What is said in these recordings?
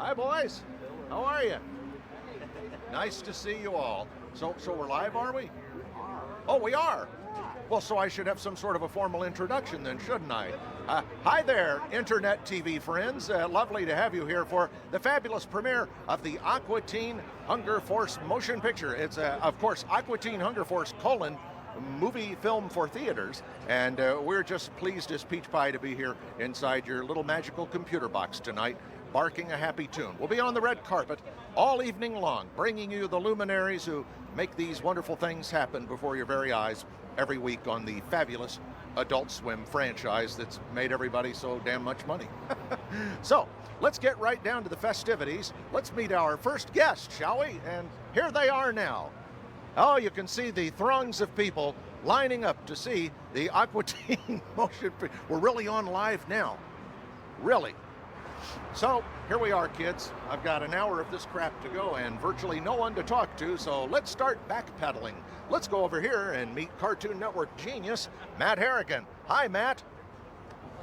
Hi, boys. How are you? Nice to see you all. So we're live, are we? Oh, we are. Well, so I should have some sort of a formal introduction then, shouldn't I? Hi there, Internet TV friends. Lovely to have you here for the fabulous premiere of the Aqua Teen Hunger Force motion picture. It's, of course, Aqua Teen Hunger Force, movie film for theaters, and we're just pleased as peach pie to be here inside your little magical computer box tonight, barking a happy tune. We'll be on the red carpet all evening long, bringing you the luminaries who make these wonderful things happen before your very eyes every week on the fabulous Adult Swim franchise that's made everybody so damn much money. So, let's get right down to the festivities. Let's meet our first guest, shall we? And here they are now. Oh, you can see the throngs of people lining up to see the Aqua Teen motion picture. We're really on live now. Really. So, here we are, kids. I've got an hour of this crap to go and virtually no one to talk to, so let's start backpedaling. Let's go over here and meet Cartoon Network genius, Matt Harrigan. Hi, Matt.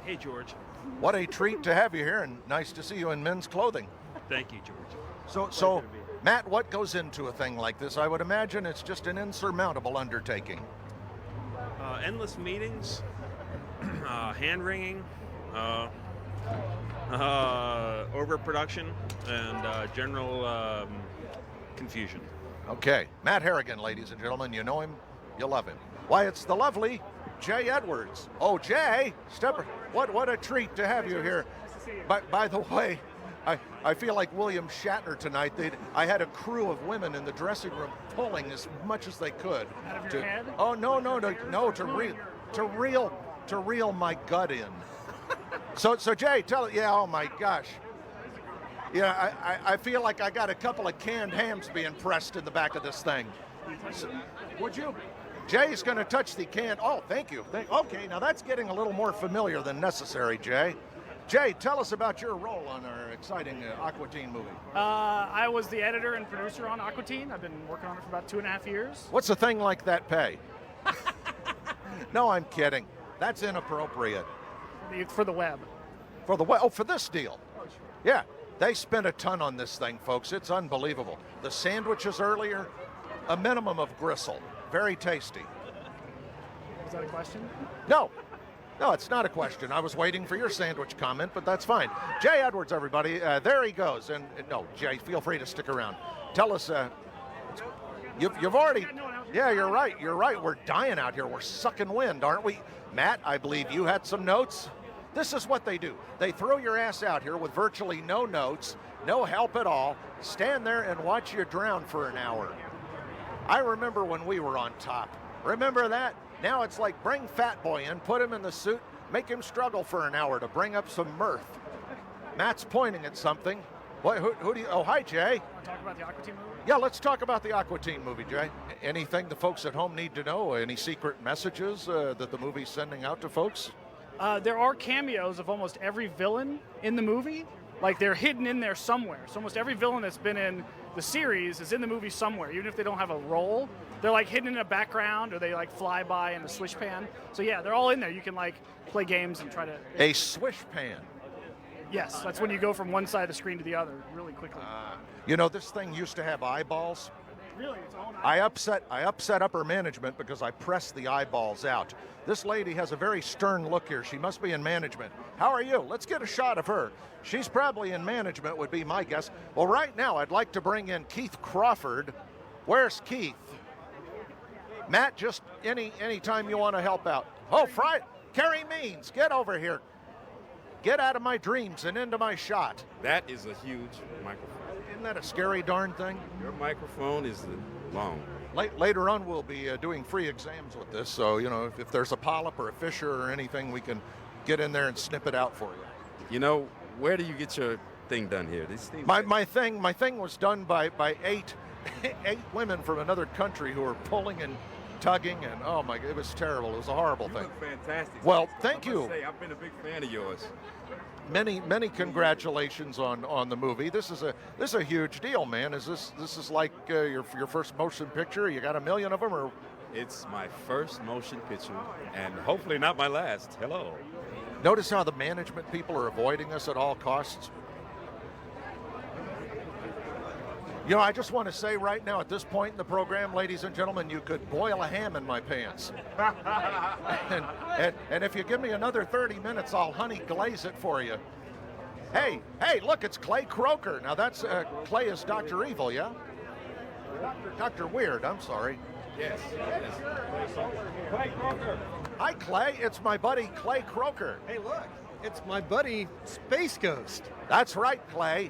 Hey, George. What a treat to have you here, and nice to see you in men's clothing. Thank you, George. So, Matt, what goes into a thing like this? I would imagine it's just an insurmountable undertaking. Endless meetings, hand-wringing, overproduction, and general confusion. Okay, Matt Harrigan, ladies and gentlemen. You know him, you love him. Why, it's the lovely Jay Edwards. Oh, Jay, what a treat to have you here. By the way, I feel like William Shatner tonight. I had a crew of women in the dressing room pulling as much as they could. Out of your head? Oh, no, to reel my gut in. So Jay, tell it. Yeah, oh my gosh. Yeah, I feel like I got a couple of canned hams being pressed in the back of this thing. So, would you? Jay's going to touch the canned. Oh, thank you. Okay, now that's getting a little more familiar than necessary, Jay. Jay, tell us about your role on our exciting Aqua Teen movie. I was the editor and producer on Aqua Teen. I've been working on it for about 2.5 years. What's a thing like that pay? No, I'm kidding. That's inappropriate. For the web. For the web? Oh, for this deal. Yeah, they spent a ton on this thing, folks. It's unbelievable. The sandwiches earlier, a minimum of gristle. Very tasty. Is that a question? No, it's not a question. I was waiting for your sandwich comment, but that's fine. Jay Edwards, everybody. There he goes. And no, Jay, feel free to stick around. Tell us, you've already... Yeah, you're right. We're dying out here. We're sucking wind, aren't we? Matt, I believe you had some notes. This is what they do. They throw your ass out here with virtually no notes, no help at all, stand there and watch you drown for an hour. I remember when we were on top. Remember that? Now it's like bring Fat Boy in, put him in the suit, make him struggle for an hour to bring up some mirth. Matt's pointing at something. Who do you... Oh, hi, Jay. Want to talk about the Aqua Teen movie? Yeah, let's talk about the Aqua Teen movie, Jay. Anything the folks at home need to know? Any secret messages that the movie's sending out to folks? There are cameos of almost every villain in the movie. Like, they're hidden in there somewhere. So almost every villain that's been in the series is in the movie somewhere. Even if they don't have a role, they're like hidden in a background or they like fly by in a swish pan. So yeah, they're all in there. You can like play games and try to... A swish pan? Yes, that's when you go from one side of the screen to the other really quickly. You know, this thing used to have eyeballs. Really? Its own I upset upper management because I pressed the eyeballs out. This lady has a very stern look here. She must be in management. How are you? Let's get a shot of her. She's probably in management, would be my guess. Well, right now, I'd like to bring in Keith Crawford. Where's Keith? Matt, just any time you want to help out. Oh, Carrie Means, get over here. Get out of my dreams and into my shot. That is a huge microphone. Isn't that a scary darn thing? Your microphone is long. Later on, we'll be doing free exams with this, so, you know, if there's a polyp or a fissure or anything, we can get in there and snip it out for you. You know, where do you get your thing done here? My thing was done by eight women from another country who were pulling and tugging, and oh my, it was terrible. It was a horrible thing. Look fantastic. Well, thank you. Say, I've been a big fan of yours. Many congratulations on the movie. This is a huge deal, man. This is like your first motion picture? You got a million of them, or? It's my first motion picture, and hopefully not my last. Hello. Notice how the management people are avoiding us at all costs. You know, I just want to say right now, at this point in the program, ladies and gentlemen, you could boil a ham in my pants. and if you give me another 30 minutes, I'll honey glaze it for you. Hey, look, it's Clay Croker. Now that's, Clay is Dr. Evil, yeah? Dr. Weird, I'm sorry. Yes. Clay Croker. Hi, Clay. It's my buddy, Clay Croker. Hey, look. It's my buddy, Space Ghost. That's right, Clay.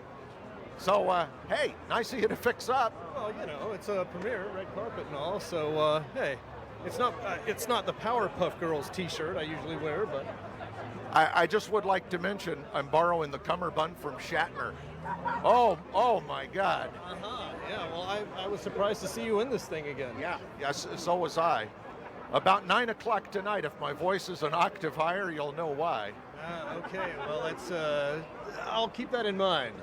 So, hey, nice of you to fix up. Well, you know, it's a premiere, red carpet and all, so, hey, it's not the Powerpuff Girls t-shirt I usually wear, but... I just would like to mention I'm borrowing the cummerbund from Shatner. Oh my God. Yeah, well, I was surprised to see you in this thing again. Yeah, yes, so was I. About 9 o'clock tonight, if my voice is an octave higher, you'll know why. Okay, well, I'll keep that in mind.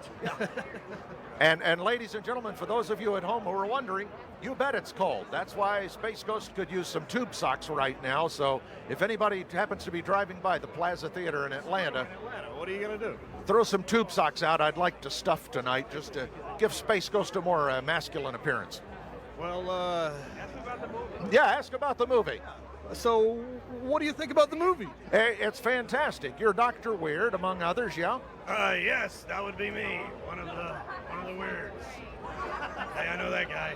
And ladies and gentlemen, for those of you at home who are wondering, you bet it's cold. That's why Space Ghost could use some tube socks right now. So if anybody happens to be driving by the Plaza Theater in Atlanta, What are you going to do? throw some tube socks out. I'd like to stuff tonight just to give Space Ghost a more masculine appearance. Well, Yeah, ask about the movie. so what do you think about the movie? Hey, it's fantastic. You're Dr. Weird, among others, yeah? Yes, that would be me. One of the weirds. Hey, I know that guy.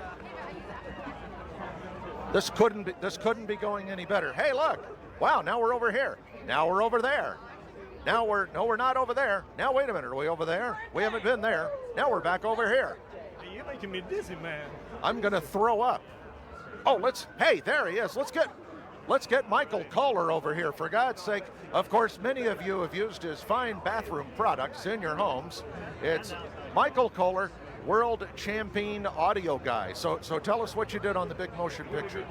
This couldn't be going any better. Hey, look. Wow, now we're over here. Now we're over there. No, we're not over there. Now wait a minute, are we over there? We haven't been there. Now we're back over here. Hey, you're making me dizzy, man. I'm gonna throw up. Oh, hey, there he is. Let's get Michael Kohler over here, for God's sake. Of course, many of you have used his fine bathroom products in your homes. It's Michael Kohler, world champion audio guy. So tell us what you did on the big motion picture.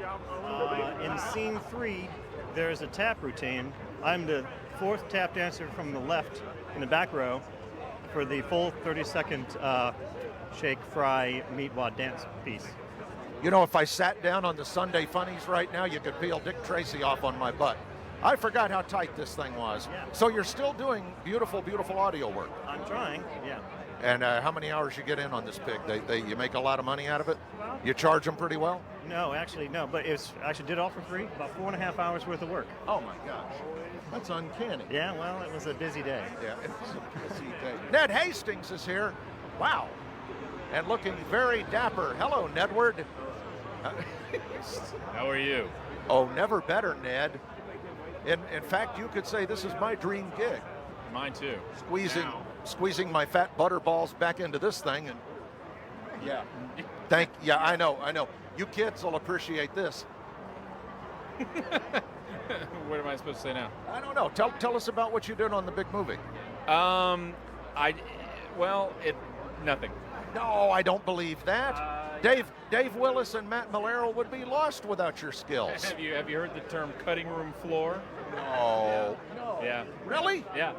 In scene 3, there's a tap routine. I'm the 4th tap dancer from the left in the back row for the full 30-second shake, fry, meat wad dance piece. You know, if I sat down on the Sunday Funnies right now, you could peel Dick Tracy off on my butt. I forgot how tight this thing was. Yeah. So you're still doing beautiful, beautiful audio work. I'm trying, yeah. And how many hours you get in on this pig? You make a lot of money out of it? You charge them pretty well? No, actually, no, but it's actually did all for free, about 4.5 hours worth of work. Oh my gosh, that's uncanny. Yeah, well, it was a busy day. Yeah, it was a busy day. Ned Hastings is here. Wow. And looking very dapper. Hello, Nedward. How are you? Oh, never better, Ned. In fact, you could say this is my dream gig. Mine too. Squeezing my fat butter balls back into this thing, and yeah, I know. You kids will appreciate this. What am I supposed to say now? I don't know. Tell us about what you did on the big movie. Nothing. No, I don't believe that. Dave Willis and Matt Malero would be lost without your skills. Have you heard the term cutting room floor? No. Yeah. Really? Yeah.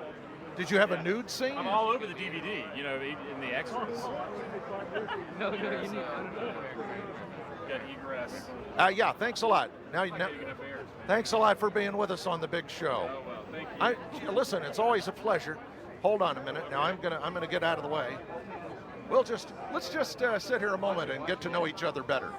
Did you have a nude scene? I'm all over the DVD. You know, in the extras. No, you need. Got egress. Yeah. Thanks a lot. Thanks a lot for being with us on the big show. Oh well, thank you. Listen, it's always a pleasure. Hold on a minute. Now I'm gonna get out of the way. Let's just sit here a moment and get to know each other better.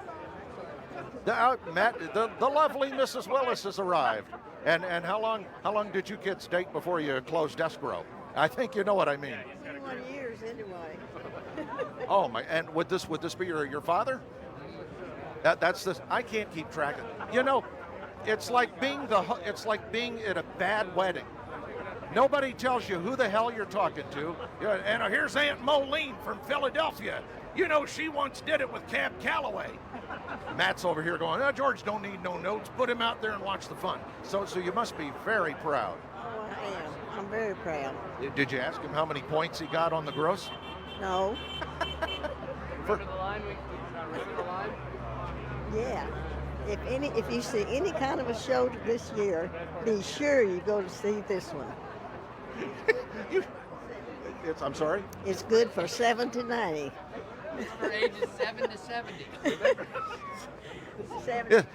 Matt, the lovely Mrs. Willis has arrived. And how long did you kids date before you closed escrow? I think you know what I mean. 21 years anyway. Oh my! And would this be your father? That's this. I can't keep track of. You know, it's like being at a bad wedding. Nobody tells you who the hell you're talking to. Yeah, and here's Aunt Moline from Philadelphia. You know, she once did it with Cab Calloway. Matt's over here going, George don't need no notes. Put him out there and watch the fun. So you must be very proud. Oh, I am. I'm very proud. Did you ask him how many points he got on the gross? No. Yeah. If you see any kind of a show this year, be sure you go to see this one. I'm sorry? It's good for 7 to 90. It's for ages 7 to 70.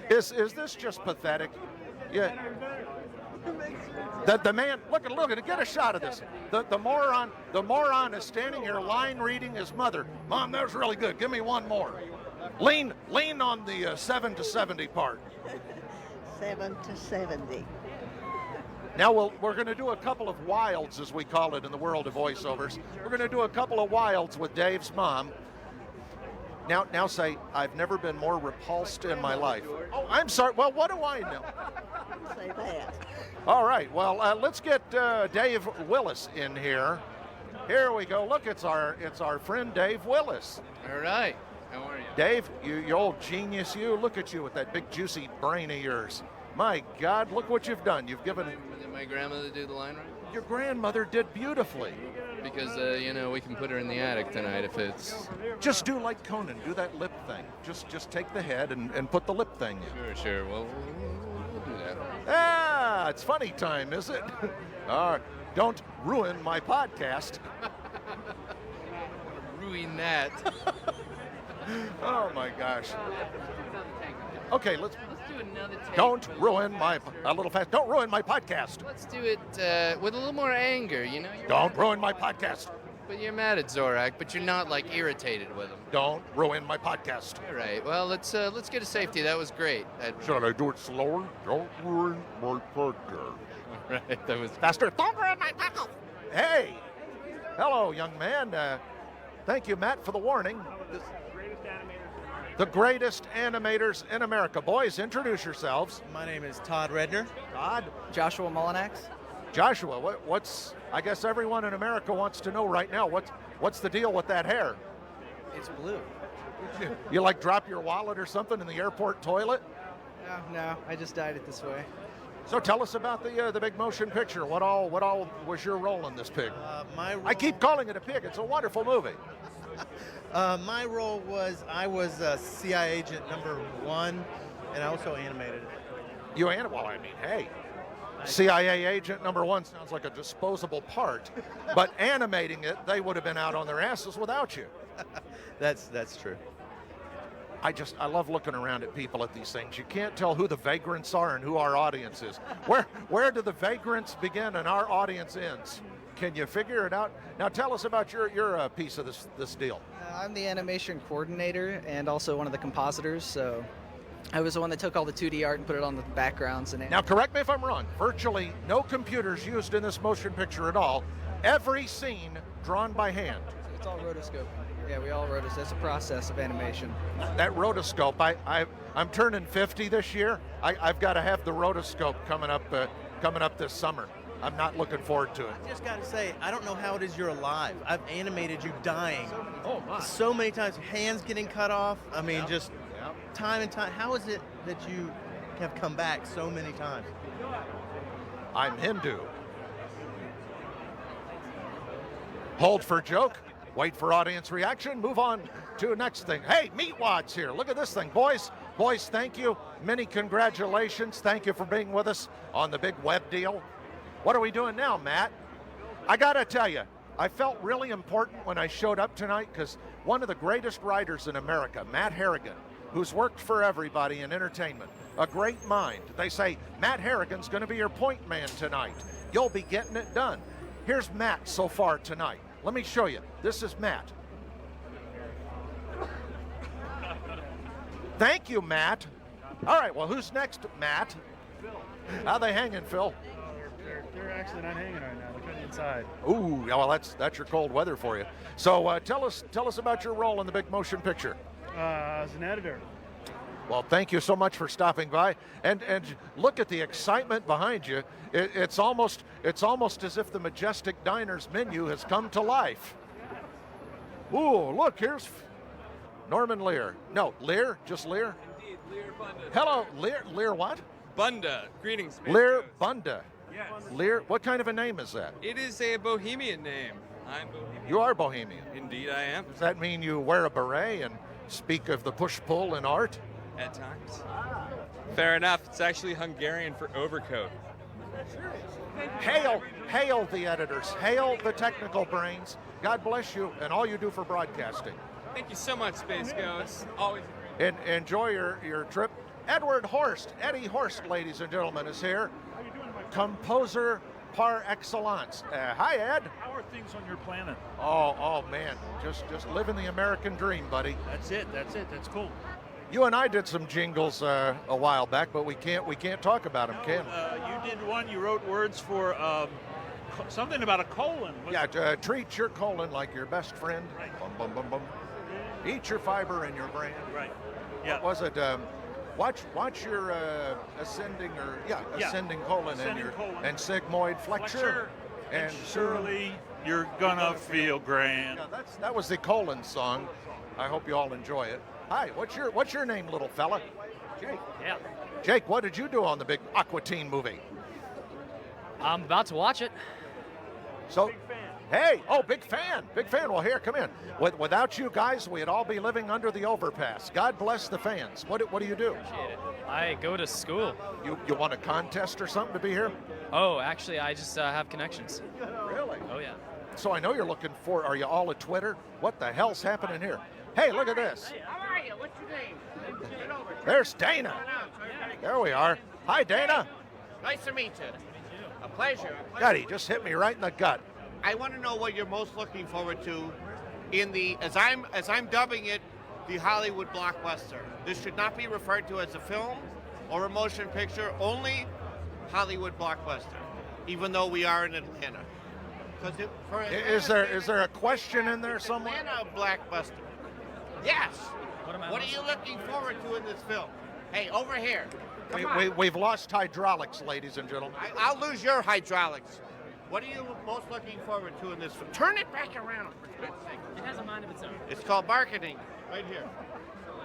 Is this just pathetic? Yeah. The man, look at it, get a shot of this. The moron is standing here line reading his mother. Mom, that was really good. Give me one more. Lean on the 7 to 70 part. 7 to 70. Now we're going to do a couple of wilds, as we call it in the world of voiceovers. We're going to do a couple of wilds with Dave's mom. Now say, I've never been more repulsed in my life. Oh, I'm sorry. Well, what do I know? Say that. All right. Well, let's get Dave Willis in here. Here we go. Look, it's our friend Dave Willis. All right. How are you? Dave, you old genius, you. Look at you with that big juicy brain of yours. My God, look what you've done. You've given. Did my grandmother do the line right? Your grandmother did beautifully. Because, we can put her in the attic tonight if it's... Just do like Conan, do that lip thing. Just take the head and put the lip thing in. Sure. Well, we'll do that. Ah, it's funny time, is it? Don't ruin my podcast. Ruin that. Oh my gosh. Okay, let's do another take. Don't ruin my Don't ruin my podcast. Let's do it with a little more anger, You're Don't ruin my podcast. But you're mad at Zorak, but you're not like irritated with him. Don't ruin my podcast. All right. Well, let's get a safety. That was great. Should I do it slower? Don't ruin my podcast. Right. That was faster. Don't ruin my podcast. Hey. Hello, young man. Thank you, Matt, for the warning. The greatest animators in America. Boys, introduce yourselves. My name is Todd Redner. Todd. Joshua Mullinax. Joshua, what's? I guess everyone in America wants to know right now. What's the deal with that hair? It's blue. You like drop your wallet or something in the airport toilet? No, I just dyed it this way. So tell us about the big motion picture. What all was your role in this pig? I keep calling it a pig. It's a wonderful movie. My role was I was CIA agent #1, and I also animated it. Well, I mean, hey, CIA agent #1 sounds like a disposable part, but animating it, they would have been out on their asses without you. That's true. I love looking around at people at these things. You can't tell who the vagrants are and who our audience is. Where do the vagrants begin and our audience ends? Can you figure it out? Now tell us about your piece of this deal. I'm the animation coordinator and also one of the compositors, so I was the one that took all the 2D art and put it on the backgrounds. And now correct me if I'm wrong, virtually no computers used in this motion picture at all. Every scene drawn by hand. It's all rotoscope. Yeah, we all rotoscope. It's a process of animation. That rotoscope, I'm turning 50 this year. I've got to have the rotoscope coming up this summer. I'm not looking forward to it. I just got to say, I don't know how it is you're alive. I've animated you dying. Oh, my. So many times, hands getting cut off. I mean, just time and time. How is it that you have come back so many times? I'm Hindu. Hold for joke. Wait for audience reaction. Move on to the next thing. Hey, Meatwad's here. Look at this thing, boys. Boys, thank you. Many congratulations. Thank you for being with us on the big web deal. What are we doing now, Matt? I gotta tell you, I felt really important when I showed up tonight because one of the greatest writers in America, Matt Harrigan, who's worked for everybody in entertainment, a great mind. They say, Matt Harrigan's gonna be your point man tonight. You'll be getting it done. Here's Matt so far tonight. Let me show you. This is Matt. Thank you, Matt. All right, well, who's next, Matt? Phil. How they hanging, Phil? They're actually not hanging right now. They're cutting inside. Ooh, yeah, well, that's your cold weather for you. So tell us about your role in the big motion picture. As an editor. Well, thank you so much for stopping by, and look at the excitement behind you. It's almost as if the Majestic Diner's menu has come to life. Ooh, look, here's Norman Lear. No, Lear, just Lear. Indeed, Lear Bunda. Hello, Lear. Lear what? Bunda. Greetings, Space Lear Ghost. Bunda. Yes. Lear. What kind of a name is that? It is a bohemian name. I'm bohemian. You are bohemian. Indeed, I am. Does that mean you wear a beret and speak of the push-pull in art? At times. Fair enough. It's actually Hungarian for overcoat. Hail the editors. Hail the technical brains. God bless you and all you do for broadcasting. Thank you so much, Space Ghost. Always. Enjoy your trip. Edward Horst, Eddie Horst, ladies and gentlemen, is here. composer par excellence. Hi, Ed. How are things on your planet? Oh man, just living the American dream, buddy. That's it. That's cool. You and I did some jingles a while back, but we can't talk about them, can we? You did one. You wrote words for something about a colon. Yeah, treat your colon like your best friend. Right. Bum, bum, bum, bum. Eat your fiber in your brain. Right. Yeah. What was it? Watch your ascending colon ascending colon. And sigmoid flexure. And surely you're gonna feel grand. Yeah, that was the colon song. I hope you all enjoy it. Hi, what's your name, little fella? Jake. Yeah. Jake, what did you do on the big Aqua Teen movie? I'm about to watch it. So, hey, big fan. Well, here, come in. Without you guys, we'd all be living under the overpass. God bless the fans. What do you do? Appreciate it. I go to school. You won a contest or something to be here? Oh, actually, I just have connections. Really? Oh, yeah. So I know you're looking for, are you all at Twitter? What the hell's happening here? Hey, look at this. Hey, how are you? What's your name? Get over. There's Dana. There we are. Hi, Dana. Nice to meet you. A pleasure. God, he just hit me right in the gut. I want to know what you're most looking forward to in the, as I'm dubbing it, the Hollywood blockbuster. This should not be referred to as a film or a motion picture, only Hollywood blockbuster, even though we are in Atlanta. Is there a question in there somewhere? Atlanta blockbuster. Yes. What are you looking forward to in this film? Hey, over here. Come on. We've lost hydraulics, ladies and gentlemen. I'll lose your hydraulics. What are you most looking forward to in this film? Turn it back around, for God's sake. It has a mind of its own. It's called marketing, right here.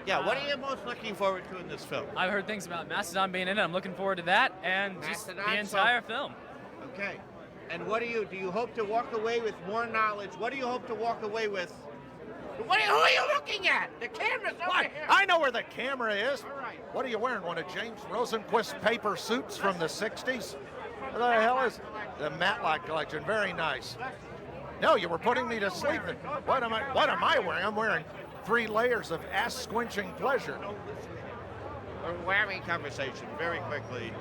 Yeah, what are you most looking forward to in this film? I've heard things about Mastodon being in it. I'm looking forward to that and just the entire film. Okay. And what do you hope to walk away with more knowledge? What do you hope to walk away with? Who are you looking at? The camera's over here. I know where the camera is. All right. What are you wearing? One of James Rosenquist's paper suits from the 60s? What the hell is the Matlock collection? Very nice. No, you were putting me to sleep. What am I wearing? I'm wearing 3 layers of ass-squinching pleasure. We're having a conversation very quickly.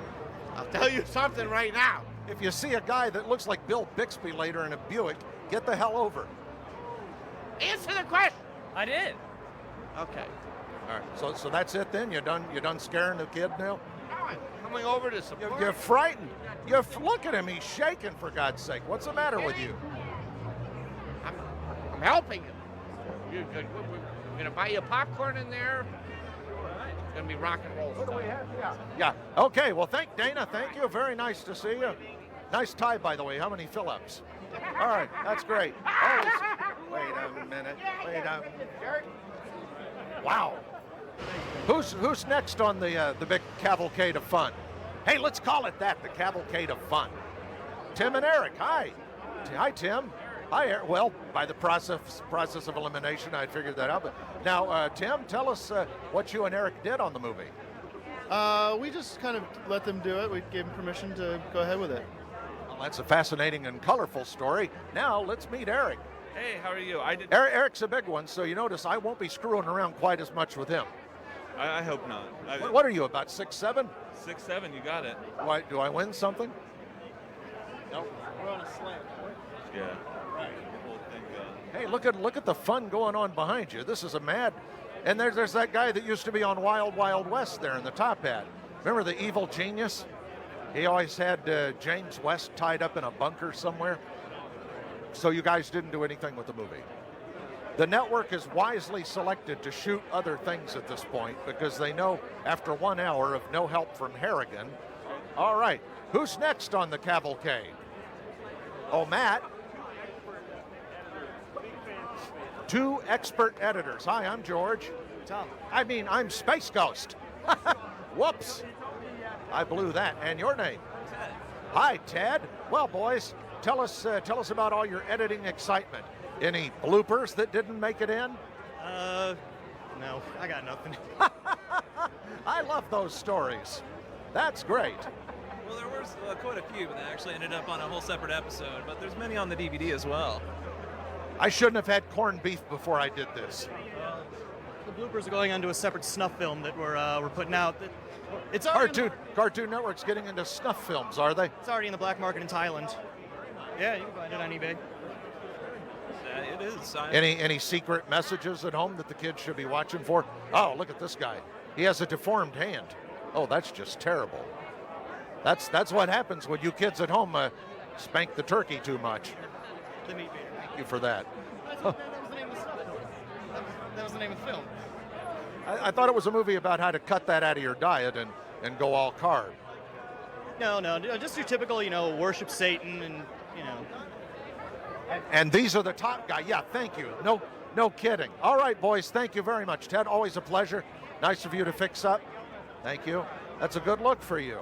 I'll tell you something right now. If you see a guy that looks like Bill Bixby later in a Buick, get the hell over. Answer the question. I did. Okay. All right. So that's it then. You done scaring the kid now? No, I'm coming over to support. You're frightened. Look at him. He's shaking, for God's sake. What's the matter with you? I'm helping him. We're gonna buy you popcorn in there. It's gonna be rock and roll. What do we have? Yeah. Okay. Well, thank Dana. Thank you. Very nice to see you. Nice tie, by the way. How many fill-ups? All right. That's great. Wait a minute. Wow. Who's next on the big cavalcade of fun? Hey, let's call it that. The cavalcade of fun. Tim and Eric. Hi. Hi, Tim. Hi, Eric. Well, by the process of elimination, I'd figured that out. But now, Tim, tell us what you and Eric did on the movie. We just kind of let them do it. We gave them permission to go ahead with it. Well, that's a fascinating and colorful story. Now, let's meet Eric. Hey, how are you? Eric's a big one, so you notice I won't be screwing around quite as much with him. I hope not. What are you, about 6'7"? 6'7", you got it. Do I win something? Nope. We're on a slant. Yeah. Right. Hey, look at the fun going on behind you. This is a mad. And there's that guy that used to be on Wild Wild West there in the top hat. Remember the evil genius? He always had James West tied up in a bunker somewhere. So you guys didn't do anything with the movie. The network is wisely selected to shoot other things at this point because they know after 1 hour of no help from Harrigan. All right, who's next on the cavalcade? Oh, Matt. 2 expert editors. Hi, I'm George. Tom. I'm Space Ghost. Whoops. I blew that. And your name? Ted. Hi, Ted. Well, boys, tell us about all your editing excitement. Any bloopers that didn't make it in? No, I got nothing. I love those stories. That's great. Well, there was quite a few, but they actually ended up on a whole separate episode. But there's many on the DVD as well. I shouldn't have had corned beef before I did this. The bloopers are going onto a separate snuff film that we're putting out. It's already Cartoon Network's getting into snuff films, are they? It's already in the black market in Thailand. Yeah, you can find it on eBay. It is. Any secret messages at home that the kids should be watching for? Oh, look at this guy. He has a deformed hand. Oh, that's just terrible. That's what happens when you kids at home spank the turkey too much. The meat beater. Thank you for that. That was the name of the snuff film. That was the name of the film. I thought it was a movie about how to cut that out of your diet and go all carb. No, just your typical, worship Satan and, And these are the top guys. Yeah, thank you. No kidding. All right, boys, thank you very much. Ted, always a pleasure. Nice of you to fix up. Thank you. That's a good look for you.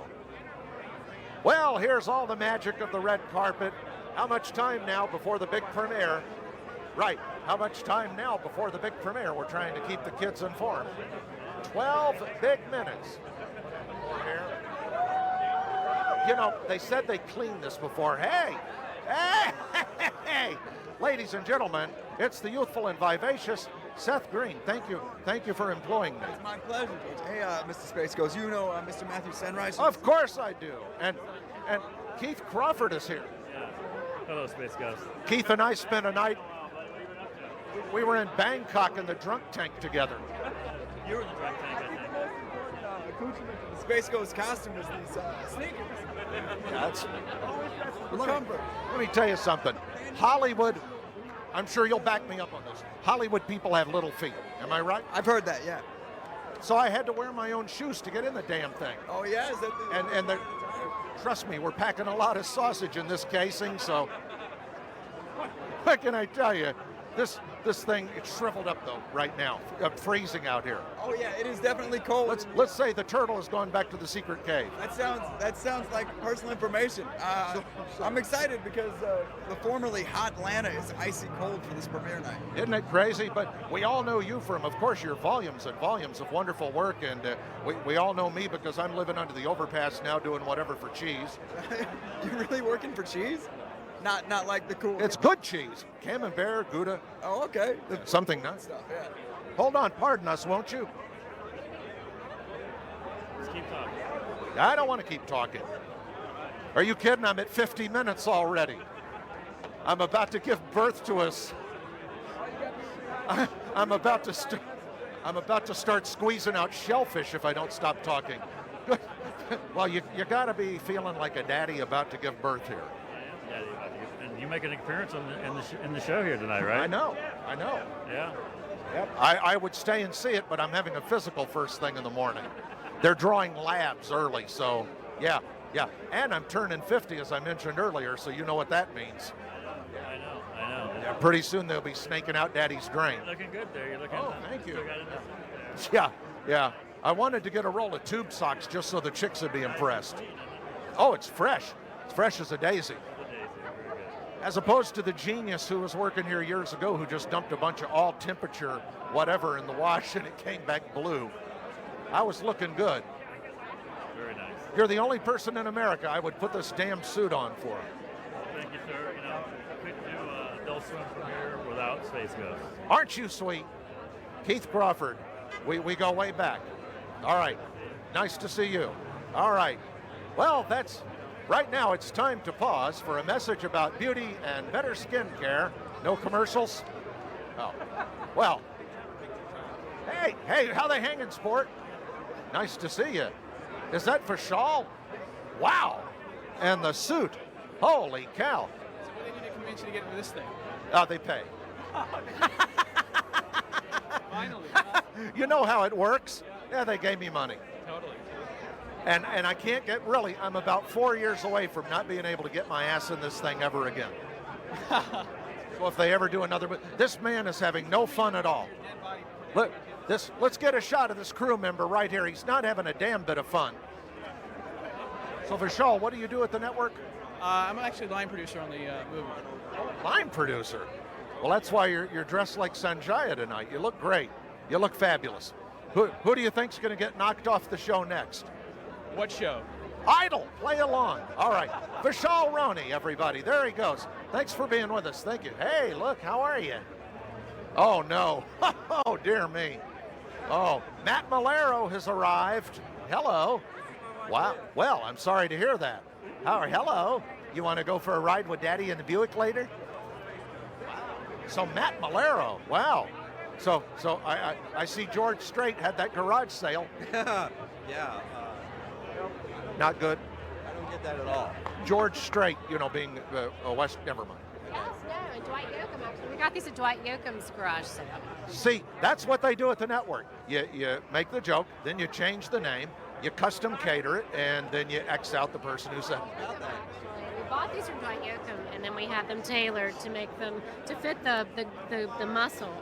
Well, here's all the magic of the red carpet. How much time now before the big premiere? Right, how much time now before the big premiere? We're trying to keep the kids informed. 12 big minutes. You know, they said they cleaned this before. Hey! Ladies and gentlemen, it's the youthful and vivacious Seth Green. Thank you for employing me. It's my pleasure, George. Hey, Mr. Space Ghost, you know Mr. Matthew Sunrise? Of course I do. And Keith Crawford is here. Yeah. Hello, Space Ghost. Keith and I spent a night. We were in Bangkok in the drunk tank together. You were in the drunk tank, I think. The Space Ghost costume was these sneakers. That's. Let me tell you something. Hollywood, I'm sure you'll back me up on this. Hollywood people have little feet. Am I right? I've heard that, yeah. So I had to wear my own shoes to get in the damn thing. Oh, yeah? Is that the... And trust me, we're packing a lot of sausage in this casing, so what can I tell you? This thing, it's shriveled up though right now. Freezing out here. Oh yeah, it is definitely cold. Let's say the turtle has gone back to the secret cave. That sounds like personal information. I'm excited because the formerly hot Atlanta is icy cold for this premiere night. Isn't it crazy? But we all know you from, of course, your volumes and volumes of wonderful work, and we all know me because I'm living under the overpass now doing whatever for cheese. You're really working for cheese? Not like the cool. It's good cheese. Camembert, Gouda. Oh, okay. Something nice. Stuff, yeah. Hold on, pardon us, won't you? Let's keep talking. I don't want to keep talking. Are you kidding? I'm at 50 minutes already. I'm about to give birth to us. I'm about to start squeezing out shellfish if I don't stop talking. Well, you got to be feeling like a daddy about to give birth here. And you make an appearance in the show here tonight, right? I know. Yeah. Yep. I would stay and see it, but I'm having a physical first thing in the morning. They're drawing labs early, so yeah. And I'm turning 50, as I mentioned earlier, so you know what that means. I know. Yeah, pretty soon they'll be snaking out Daddy's drain. You're looking good there. You're looking. Oh, thank you. Still got enough. Yeah. I wanted to get a roll of tube socks just so the chicks would be impressed. Oh, it's fresh. It's fresh as a daisy. As opposed to the genius who was working here years ago who just dumped a bunch of all temperature whatever in the wash and it came back blue. I was looking good. Very nice. You're the only person in America I would put this damn suit on for. Thank you, sir. You know, couldn't do Adult Swim premiere without Space Ghost. Aren't you sweet? Keith Crawford, we go way back. All right, nice to see you. All right, well, right now it's time to pause for a message about beauty and better skin care. No commercials? Oh, well, hey, how they hanging, sport? Nice to see you. Is that for Shawl? Wow, and the suit, holy cow. So what do they need to convince you to get into this thing? They pay. Finally. You know how it works. Yeah, they gave me money. Totally. And I can't I'm about 4 years away from not being able to get my ass in this thing ever again. So if they ever do this man is having no fun at all. Look, let's get a shot of this crew member right here. He's not having a damn bit of fun. So Vishal, what do you do at the network? I'm actually line producer on the movie. Line producer? Well, that's why you're dressed like Sanjaya tonight. You look great. You look fabulous. Who do you think's going to get knocked off the show next? What show? Idol. Play along. All right. Vishal Roney, everybody. There he goes. Thanks for being with us. Thank you. Hey, look, how are you? Oh, no. Oh, dear me. Oh, Matt Malero has arrived. Hello. Wow. Well, I'm sorry to hear that. Hello. You want to go for a ride with Daddy in the Buick later? So Matt Malero. Wow. So I see George Strait had that garage sale. Yeah. Not good. I don't get that at all. George Strait, being a West. Never mind. Yes, no, and Dwight Yoakam actually. We got these at Dwight Yoakam's garage sale. See, that's what they do at the network. You make the joke, then you change the name, you custom cater it, and then you X out the person who said it. We bought these from Dwight Yoakam, and then we had them tailored to make them to fit the muscle.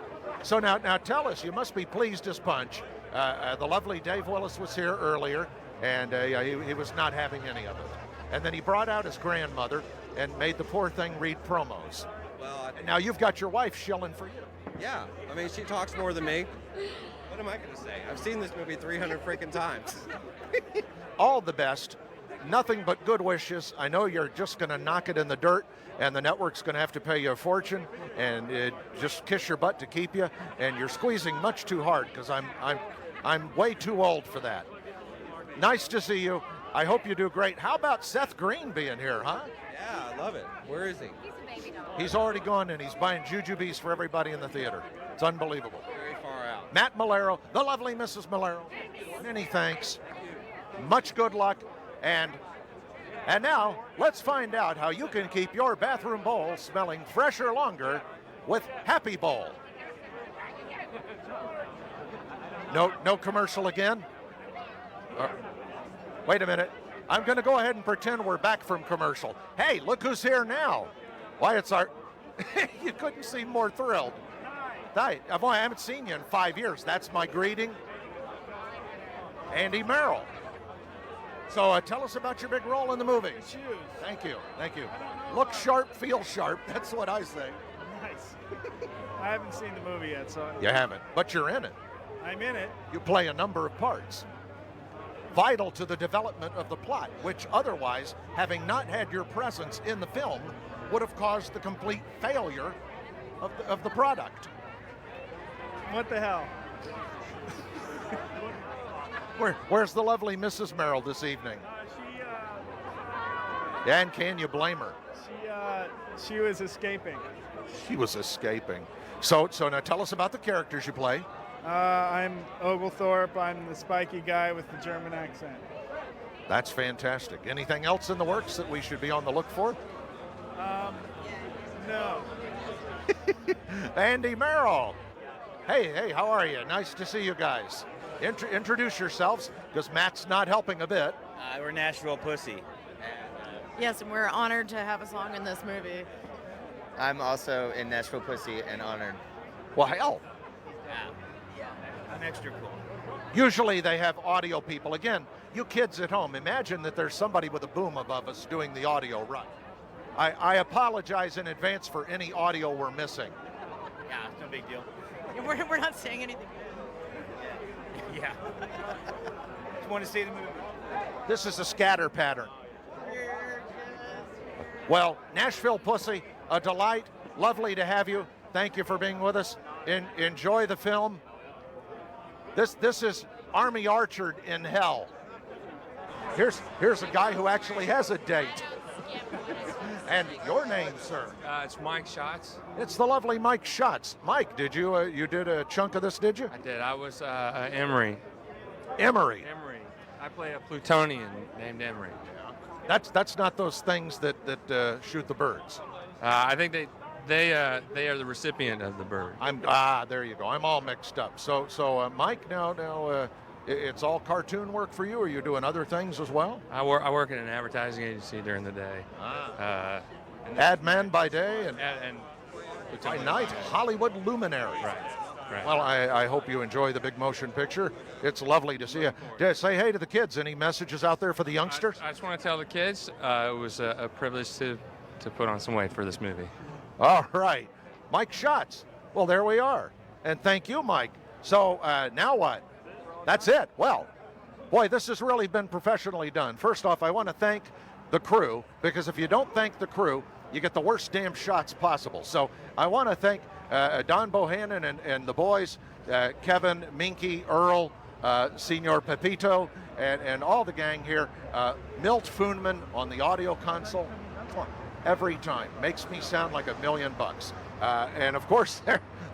So now tell us, you must be pleased as punch. The lovely Dave Willis was here earlier, and he was not having any of it. And then he brought out his grandmother and made the poor thing read promos. Well, now you've got your wife shilling for you. Yeah, I mean, she talks more than me. What am I going to say? I've seen this movie 300 freaking times. All the best. Nothing but good wishes. I know you're just going to knock it in the dirt, and the network's going to have to pay you a fortune, and just kiss your butt to keep you. And you're squeezing much too hard because I'm way too old for that. Nice to see you. I hope you do great. How about Seth Green being here, huh? Yeah, I love it. Where is he? He's a baby doll. He's already gone, and he's buying jujubes for everybody in the theater. It's unbelievable. Very far out. Matt Malero, the lovely Mrs. Malero. Many thanks. Much good luck. And now, let's find out how you can keep your bathroom bowl smelling fresher longer with Happy Bowl. No commercial again? Wait a minute. I'm going to go ahead and pretend we're back from commercial. Hey, look who's here now. Why, it's our... You couldn't seem more thrilled. I haven't seen you in 5 years. That's my greeting. Andy Merrill. So tell us about your big role in the movie. Thank you. Look sharp, feel sharp. That's what I say. Nice. I haven't seen the movie yet, so. You haven't, but you're in it. I'm in it. You play a number of parts. Vital to the development of the plot, which otherwise, having not had your presence in the film, would have caused the complete failure of the product. What the hell? Where's the lovely Mrs. Merrill this evening? And can you blame her? She was escaping. She was escaping. So now tell us about the characters you play. I'm Oglethorpe. I'm the spiky guy with the German accent. That's fantastic. Anything else in the works that we should be on the look for? No. Andy Merrill. Hey, how are you? Nice to see you guys. Introduce yourselves, because Matt's not helping a bit. We're Nashville Pussy. Yes, and we're honored to have a song in this movie. I'm also in Nashville Pussy and honored. Well, hell. Yeah. I'm extra cool. Usually they have audio people. Again, you kids at home, imagine that there's somebody with a boom above us doing the audio right. I apologize in advance for any audio we're missing. Yeah, it's no big deal. We're not saying anything. Yeah. Just want to see the movie. This is a scatter pattern. Well, Nashville Pussy, a delight. Lovely to have you. Thank you for being with us. Enjoy the film. This is Army Archer in hell. Here's a guy who actually has a date. And your name, sir? It's Mike Schatz. It's the lovely Mike Schatz. Mike, did you did a chunk of this, did you? I did. I was Emery. Emery. I play a Plutonian named Emery. That's not those things that shoot the birds. I think they are the recipient of the bird. There you go. I'm all mixed up. So Mike, now it's all cartoon work for you, or you're doing other things as well? I work at an advertising agency during the day. Ad man by day and by Plutonian. night, Hollywood luminary. Right. Well, I hope you enjoy the big motion picture. It's lovely to see you. Say hey to the kids. Any messages out there for the youngsters? I just want to tell the kids it was a privilege to put on some weight for this movie. All right. Mike Schatz. Well, there we are. And thank you, Mike. So now what? That's it. Well, boy, this has really been professionally done. First off, I want to thank the crew, because if you don't thank the crew, you get the worst damn shots possible. So I want to thank Don Bohannon and the boys, Kevin, Minky, Earl, Senor Pepito, and all the gang here. Milt Foonman on the audio console. Every time. Makes me sound like $1 million. And of course,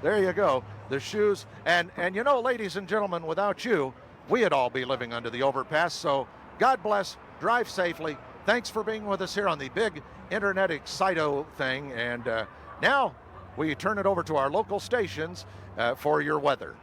there you go. The shoes. And you know, ladies and gentlemen, without you, we'd all be living under the overpass. So God bless. Drive safely. Thanks for being with us here on the big Internet Excito thing. And now we turn it over to our local stations for your weather.